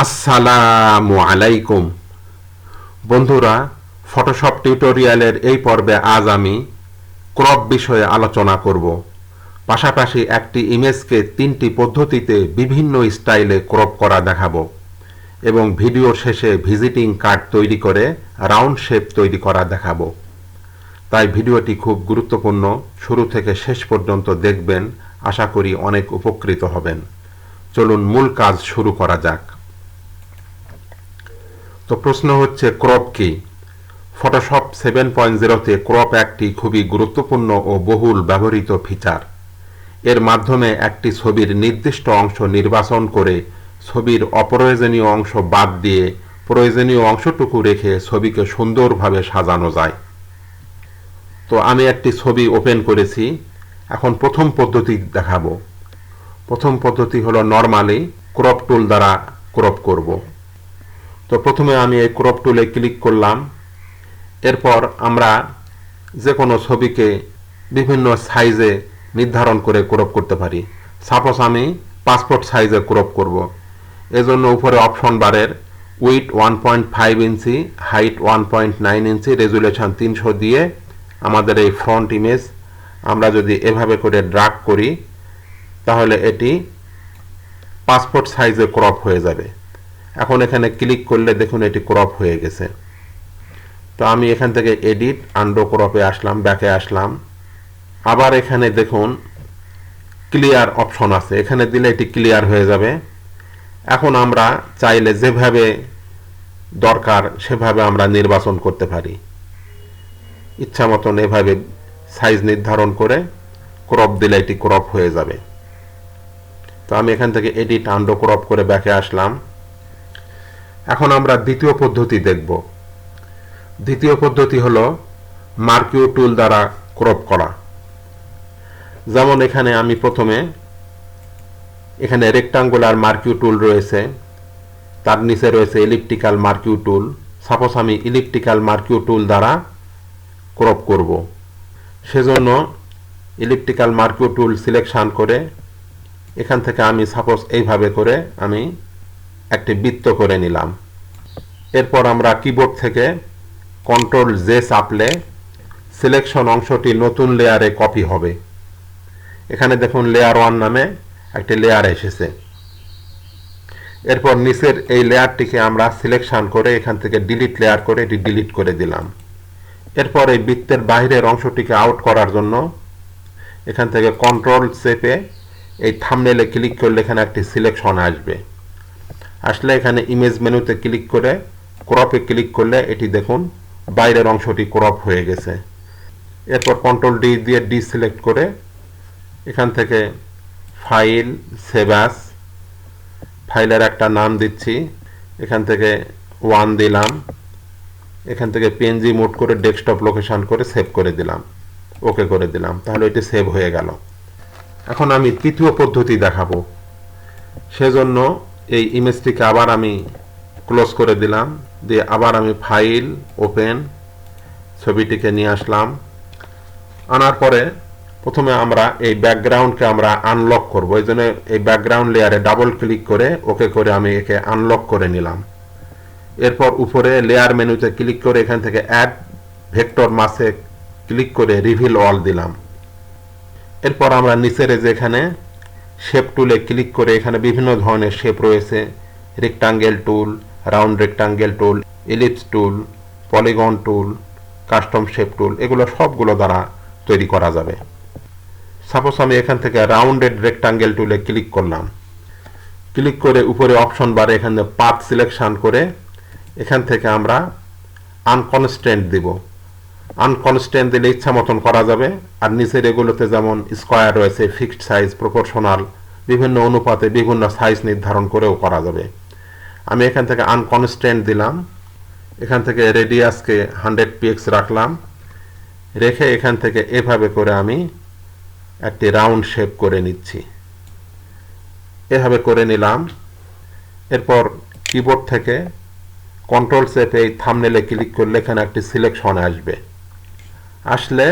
আসসালামু আলাইকুম বন্ধুরা, ফটোশপ টিউটোরিয়ালের এই পর্বে আজ আমি ক্রপ বিষয়ে আলোচনা করব। পাশাপাশি একটি ইমেজকে তিনটি পদ্ধতিতে বিভিন্ন স্টাইলে ক্রপ করা দেখাবো এবং ভিডিওর শেষে ভিজিটিং কার্ড তৈরি করে রাউন্ড শেপ তৈরি করা দেখাবো। তাই ভিডিওটি খুব গুরুত্বপূর্ণ, শুরু থেকে শেষ পর্যন্ত দেখবেন। আশা করি অনেক উপকৃত হবেন। চলুন মূল কাজ শুরু করা যাক। তো প্রশ্ন হচ্ছে, ক্রপ কি? ফটোশপ 7.0 তে ক্রপ একটি খুবই গুরুত্বপূর্ণ ও বহুল ব্যবহৃত ফিচার। এর মাধ্যমে একটি ছবির নির্দিষ্ট অংশ নির্বাচন করে ছবির অপ্রয়োজনীয় অংশ বাদ দিয়ে প্রয়োজনীয় অংশটুকু রেখে ছবিকে সুন্দরভাবে সাজানো যায়। তো আমি একটি ছবি ওপেন করেছি। এখন প্রথম পদ্ধতি দেখাবো। প্রথম পদ্ধতি হলো নরমালি ক্রপ টুল দ্বারা ক্রপ করব। তো প্রথমে আমি এই ক্রপ টুলে ক্লিক করলাম। এরপর আমরা যে কোনো ছবিকে বিভিন্ন সাইজে নির্ধারণ করে ক্রপ করতে পারি। সাপোজ আমি পাসপোর্ট সাইজে ক্রপ করব। এজন্য উপরে অপশন বারের with 1.5 inch, height 1.9 inch, resolution 300 দিয়ে আমাদের এই ফ্রন্ট ইমেজ আমরা যদি এভাবে করে ড্রাগ করি তাহলে এটি পাসপোর্ট সাইজে ক্রপ হয়ে যাবে। এখন এখানে ক্লিক করলে দেখুন এটি ক্রপ হয়ে গেছে। তো আমি এখান থেকে এডিট আনডো ক্রপে আসলাম, ব্যাকে আসলাম। আবার এখানে দেখুন ক্লিয়ার অপশন আছে, এখানে দিলে এটি ক্লিয়ার হয়ে যাবে। এখন আমরা চাইলে যেভাবে দরকার সেভাবে আমরা নির্বাচন করতে পারি। ইচ্ছা মতন এভাবে সাইজ নির্ধারণ করে ক্রপ দিলে এটি ক্রপ হয়ে যাবে। তো আমি এখান থেকে এডিট আনডো ক্রপ করে ব্যাকে আসলাম। এখন আমরা দ্বিতীয় পদ্ধতি দেখব। দ্বিতীয় পদ্ধতি হলো মার্কিউ টুল দ্বারা ক্রপ করা। যেমন এখানে আমি প্রথমে এখানে রেক্টাঙ্গুলার মার্কিউ টুল রয়েছে, তার নিচে রয়েছে ইলিপ্টিক্যাল মার্কিউ টুল। সাপোজ আমি ইলিপ্টিক্যাল মার্কিউ টুল দ্বারা ক্রপ করব। সেজন্য ইলিপ্টিক্যাল মার্কিউ টুল সিলেকশন করে এখান থেকে আমি সাপোজ এইভাবে করে আমি একটি বৃত্ত করে নিলাম। এরপর আমরা কিবোর্ড থেকে কন্ট্রোল জে চাপলে সিলেকশন অংশটি নতুন লেয়ারে কপি হবে। এখানে দেখুন লেয়ার 1 নামে একটি লেয়ার এসেছে। এরপর নিচের এই লেয়ারটিকে আমরা সিলেকশন করে এখান থেকে ডিলিট লেয়ার করে এটি ডিলিট করে দিলাম। এরপর এই বৃত্তের বাইরের অংশটিকে আউট করার জন্য এখান থেকে কন্ট্রোল চেপে এই থাম্বনেলে ক্লিক করলে এখানে একটি সিলেকশন আসবে। আসলে এখানে ইমেজ মেনুতে ক্লিক করে ক্রপে ক্লিক করলে এটি দেখুন বাইরের অংশটি ক্রপ হয়ে গেছে। এরপর কন্ট্রোল ডি দিয়ে ডিসিলেক্ট করে এখান থেকে ফাইল, সেভ অ্যাজ, ফাইলের একটা নাম দিচ্ছি, এখান থেকে 1 দিলাম, এখান থেকে পিএনজি মোড করে ডেস্কটপ লোকেশন করে সেভ করে দিলাম, ওকে করে দিলাম। তাহলে এটি সেভ হয়ে গেল। এখন আমি তৃতীয় পদ্ধতি দেখাবো। সেজন্য এই ইমেজটিকে আবার আমি ক্লোজ করে দিলাম, দিয়ে আবার আমি ফাইল, ওপেন, ছবিটিকে নিয়ে আসলাম। আনার পরে প্রথমে আমরা এই ব্যাকগ্রাউন্ডকে আমরা আনলক করব। এই জন্য এই ব্যাকগ্রাউন্ড লেয়ারে ডাবল ক্লিক করে ওকে করে আমি একে আনলক করে নিলাম। এরপর উপরে লেয়ার মেনুতে ক্লিক করে এখান থেকে অ্যাড ভেক্টর মাসে ক্লিক করে রিভিল অল দিলাম। এরপর আমরা নিচের যেখানে শেপ টুলে ক্লিক করে এখানে বিভিন্ন ধরনের শেপ রয়েছে, rectangle tool, round rectangle tool, ellipse tool, polygon tool, custom shape tool, এগুলো সবগুলো দ্বারা তৈরি করা যাবে। সাপোজ আমি এখান থেকে রাউন্ডেড রেক্টাঙ্গেল টুলে ক্লিক করলাম। ক্লিক করে উপরে অপশন বারে এখানে পাথ সিলেকশন করে এখান থেকে আমরা আনকনস্ট্রেন্ট দিব। আনকনস্ট্রেন্ট দিলে ইচ্ছা মতন করা যাবে। আর নিচের এগুলোতে যেমন স্কোয়ার রয়েছে, ফিক্সড সাইজ, প্রপোর্শনাল, বিভিন্ন অনুপাতে বিভিন্ন সাইজ নির্ধারণ করেও করা যাবে। আমি এখান থেকে আনকনস্ট্রেন্ট দিলাম। এখান থেকে রেডিয়াসকে 100 px রাখলাম, রেখে এখান থেকে এভাবে করে আমি একটি রাউন্ড শেপ করে নিচ্ছি। এভাবে করে নিলাম। এরপর কিবোর্ড থেকে কন্ট্রোল চেপে এই থাম্বনেলে ক্লিক করলে এখানে একটি সিলেকশন আসবে। আসলে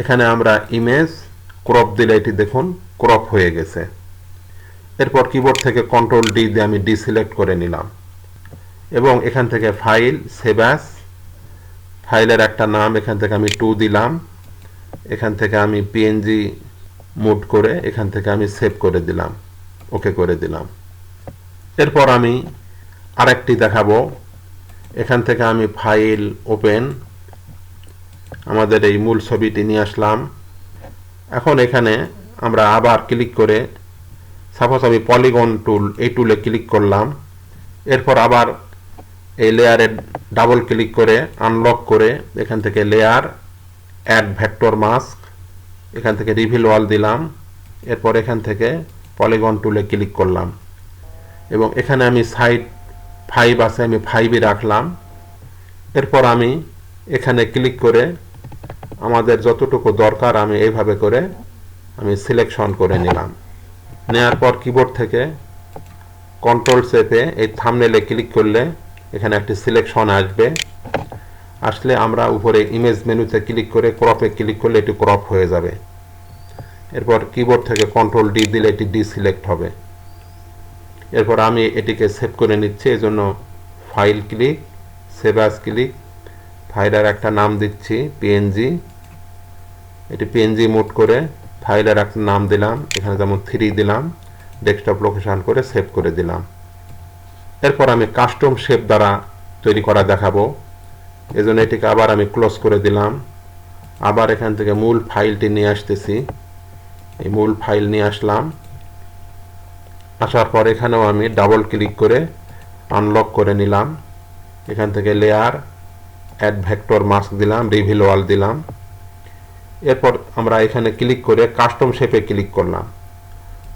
এখানে আমরা ইমেজ ক্রপ দিলে এটি দেখুন ক্রপ হয়ে গেছে। এরপর কিবোর্ড থেকে কন্ট্রোল ডি দিয়ে আমি ডিসিলেক্ট করে নিলাম এবং এখান থেকে ফাইল সেভ অ্যাজ, ফাইলের একটা নাম এখান থেকে আমি 2 দিলাম, এখান থেকে আমি পিএনজি মুভ করে এখান থেকে আমি সেভ করে দিলাম, ওকে করে দিলাম। এরপর আমি আরেকটি দেখাবো। এখান থেকে আমি ফাইল ওপেন, আমাদের এই মূল ছবিটি নিয়ে আসলাম। এখন এখানে আমরা আবার ক্লিক করে, সাপোজ আমি পলিগন টুল, এই টুলে ক্লিক করলাম, এরপর আবার এই লেয়ারে ডাবল ক্লিক করে আনলক করে এখান থেকে লেয়ার, অ্যাড ভেক্টর মাস্ক, এখান থেকে রিভিল ওয়াল দিলাম, এরপর এখান থেকে পলিগন টুলে ক্লিক করলাম এবং এখানে আমি সাইড 5 আছে, আমি 5ই রাখলাম। এরপর আমি এখানে ক্লিক করে আমাদের যতটুকু দরকার আমি এইভাবে করে আমি সিলেকশন করে নিলাম। নেওয়ার পর কিবোর্ড থেকে কন্ট্রোল চেপে এই থাম্বনেলে ক্লিক করলে এখানে একটি সিলেকশন আসবে, আসলে আমরা উপরে ইমেজ মেনুতে ক্লিক করে ক্রপে ক্লিক করলে এটি ক্রপ হয়ে যাবে। এরপর কিবোর্ড থেকে কন্ট্রোল ডি দিলে এটি ডিসিলেক্ট হবে। এরপর আমি এটিকে সেভ করে নিচ্ছি, এজন্য file click, save as click, ফাইলের একটা নাম দিচ্ছি পিএনজি, এটি পিএনজি মোড করে ফাইলের একটা নাম দিলাম, এখানে যেমন 3 দিলাম, ডেস্কটপ লোকেশন করে সেভ করে দিলাম। এরপর আমি কাস্টম শেপ দ্বারা তৈরি করা দেখাবো, এজন্য এটিকে আবার আমি ক্লোজ করে দিলাম। আবার এখান থেকে মূল ফাইলটি নিয়ে আসতেছি, এই মূল ফাইল নিয়ে আসলাম, আসার পর এখানেও আমি ডাবল ক্লিক করে আনলক করে নিলাম, এখান থেকে লেয়ার, অ্যাড ভেক্টর মাস্ক দিলাম, রিভিল ওয়াল দিলাম। এরপর আমরা এখানে ক্লিক করে কাস্টম শেপে ক্লিক করলাম,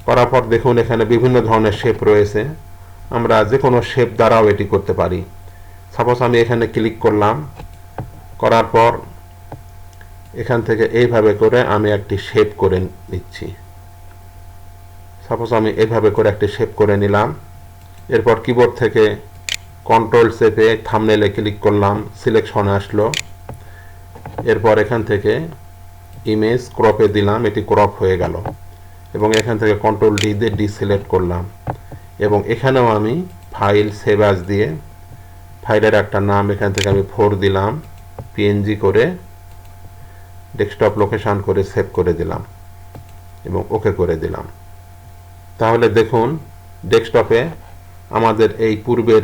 করার পর দেখুন এখানে বিভিন্ন ধরনের শেপ রয়েছে, আমরা যে কোনো শেপ দ্বারাও এটি করতে পারি। সাপোজ আমি এখানে ক্লিক করলাম, করার পর এখান থেকে এইভাবে করে আমি একটি শেপ করে নিচ্ছি, সাপোজ আমি এইভাবে করে একটি শেপ করে নিলাম। এরপর কিবোর্ড থেকে কন্ট্রোল চেপে থাম্বনেলে ক্লিক করলাম, সিলেকশন আসলো। এরপর এখান থেকে ইমেজ ক্রপে দিলাম, এটি ক্রপ হয়ে গেল এবং এখান থেকে কন্ট্রোল ডি দিয়ে ডিসিলেক্ট করলাম এবং এখানেও আমি ফাইল সেভ অ্যাজ দিয়ে ফাইলের একটা নাম এখান থেকে আমি 4 দিলাম, পিএনজি করে ডেস্কটপ লোকেশন করে সেভ করে দিলাম এবং ওকে করে দিলাম। তাহলে দেখুন ডেস্কটপে আমাদের এই পূর্বের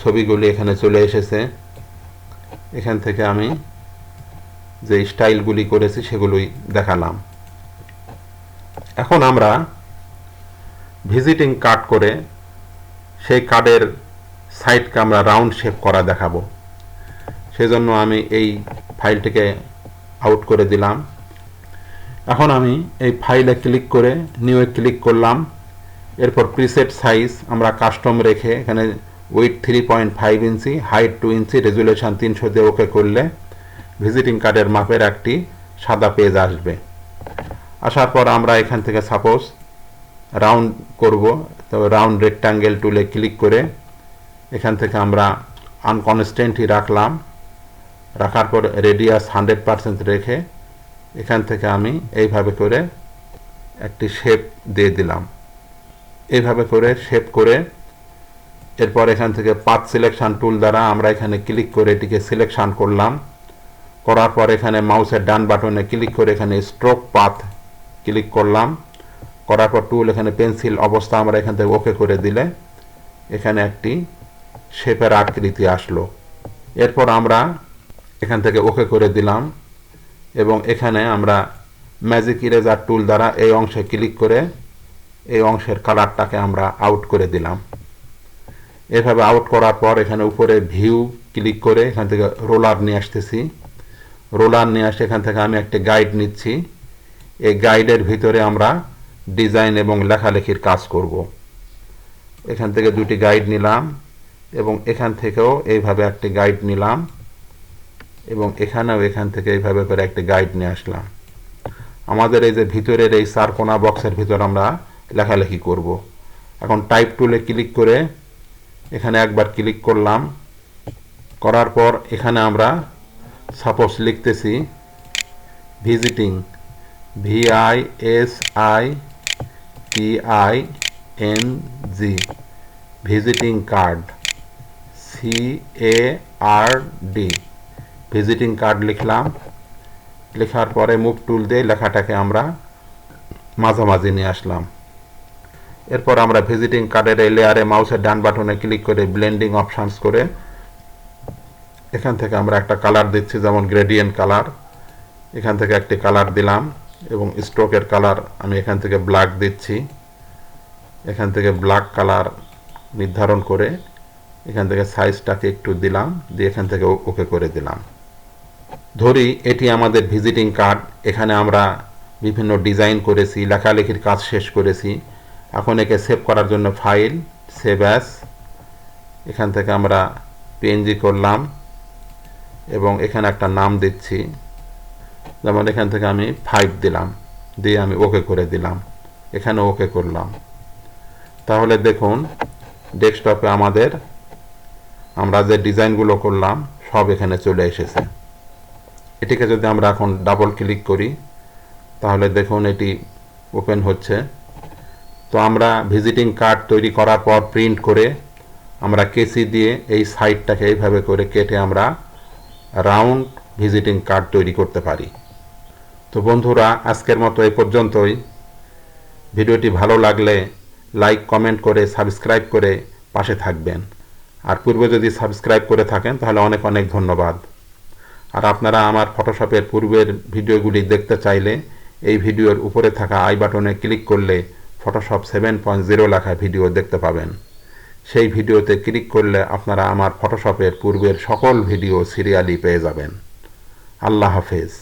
ছবিগুলি এখানে চলে এসেছে। এখান থেকে আমি যে স্টাইলগুলি করেছি সেগুলোই দেখালাম। এখন আমরা ভিজিটিং কার্ড করে সেই কার্ডের সাইডকে আমরা রাউন্ড শেপ করা দেখাবো। সেজন্য আমি এই ফাইলটিকে আউট করে দিলাম। এখন আমি এই ফাইলে ক্লিক করে নিউ ক্লিক করলাম, এরপর প্রিসেট সাইজ আমরা কাস্টম রেখে এখানে with 3.5 inch, height 2 inch, resolution 300 দিয়ে ওকে করলে ভিজিটিং কার্ডের মাপের একটি সাদা পেজ আসবে। আসার পর আমরা এখান থেকে সাপোজ রাউন্ড করব, তো রাউন্ড রেক্ট্যাঙ্গেল টুলে ক্লিক করে এখান থেকে আমরা আনকনস্ট্যান্টই রাখলাম, রাখার পর রেডিয়াস 100% রেখে এখান থেকে আমি এইভাবে করে একটি শেপ দিয়ে দিলাম। এইভাবে করে শেপ করে এরপর এখান থেকে পাথ সিলেকশন টুল দ্বারা আমরা এখানে ক্লিক করে এটিকে সিলেকশন করলাম, করার পর এখানে মাউসের ডান বাটনে ক্লিক করে এখানে স্ট্রোক পাথ ক্লিক করলাম, করার পর টুল এখানে পেন্সিল অবস্থা আমরা এখান থেকে ওকে করে দিলে এখানে একটি শেপের আকৃতি আসলো। এরপর আমরা এখান থেকে ওকে করে দিলাম এবং এখানে আমরা ম্যাজিক ইরেজার টুল দ্বারা এই অংশে ক্লিক করে এই অংশের কালারটাকে আমরা আউট করে দিলাম। এভাবে আউট করার পর এখানে উপরে ভিউ ক্লিক করে এখান থেকে রোলার নিয়ে আসতেছি, রোলার নিয়ে আসে এখান থেকে আমি একটা গাইড নিচ্ছি, এই গাইডের ভিতরে আমরা ডিজাইন এবং লেখালেখির কাজ করব। এখান থেকে দুটি গাইড নিলাম এবং এখান থেকেও এইভাবে একটি গাইড নিলাম এবং এখানেও এখান থেকে এইভাবে করে একটি গাইড নিয়ে আসলাম। আমাদের এই যে ভিতরের এই চারকোনা বক্সের ভিতর আমরা লেখালেখি করব। এখন টাইপ টুলে ক্লিক করে এখানে একবার ক্লিক করলাম, করার পর এখানে আমরা সাপোজ লিখতেছি visiting, VISITING, visiting card, CARD, visiting card লিখলাম। লেখার পরে মুভ টুল দিয়ে লেখাটাকে আমরা মাঝামাঝি নিয়ে আসলাম। এরপর আমরা ভিজিটিং কার্ডের এই লেয়ারে মাউসের ডান বাটনে ক্লিক করে ব্লেন্ডিং অপশানস করে এখান থেকে আমরা একটা কালার দিচ্ছি, যেমন গ্রেডিয়েন্ট কালার। এখান থেকে একটি কালার দিলাম এবং স্ট্রোকের কালার আমি এখান থেকে ব্ল্যাক দিচ্ছি। এখান থেকে ব্ল্যাক কালার নির্ধারণ করে এখান থেকে সাইজটাকে একটু দিলাম, দিয়ে এখান থেকে ওকে করে দিলাম। ধরি এটি আমাদের ভিজিটিং কার্ড। এখানে আমরা বিভিন্ন ডিজাইন করেছি, লেখালেখির কাজ শেষ করেছি। এখন একে সেভ করার জন্য ফাইল, সেভ অ্যাজ, এখান থেকে আমরা PNG করলাম এবং এখানে একটা নাম দিচ্ছি, যেমন এখান থেকে আমি 5 দিলাম, দিয়ে আমি ওকে করে দিলাম। এখানে ওকে করলাম। তাহলে দেখুন ডেস্কটপে আমরা যে ডিজাইনগুলো করলাম সব এখানে চলে এসেছে। এটিকে যদি আমরা এখন ডাবল ক্লিক করি তাহলে দেখুন এটি ওপেন হচ্ছে। তো আমরা ভিজিটিং কার্ড তৈরি করার পর প্রিন্ট করে আমরা কেসি দিয়ে এই সাইডটাকে এইভাবে করে কেটে আমরা রাউন্ড ভিজিটিং কার্ড তৈরি করতে পারি। তো বন্ধুরা, আজকের মতো এই পর্যন্তই। ভিডিওটি ভালো লাগলে লাইক, কমেন্ট করে সাবস্ক্রাইব করে পাশে থাকবেন। আর পূর্বে যদি সাবস্ক্রাইব করে থাকেন তাহলে অনেক অনেক ধন্যবাদ। আর আপনারা আমার ফটোশপের পূর্বের ভিডিওগুলি দেখতে চাইলে এই ভিডিওর উপরে থাকা আই বাটনে ক্লিক করলে ফটোশপ 7.0 লেখা ভিডিও দেখতে পাবেন। সেই ভিডিওতে ক্লিক করলে আপনারা আমার ফটোশপের পূর্বের সকল ভিডিও সিরিয়ালি পেয়ে যাবেন। আল্লাহ হাফেজ।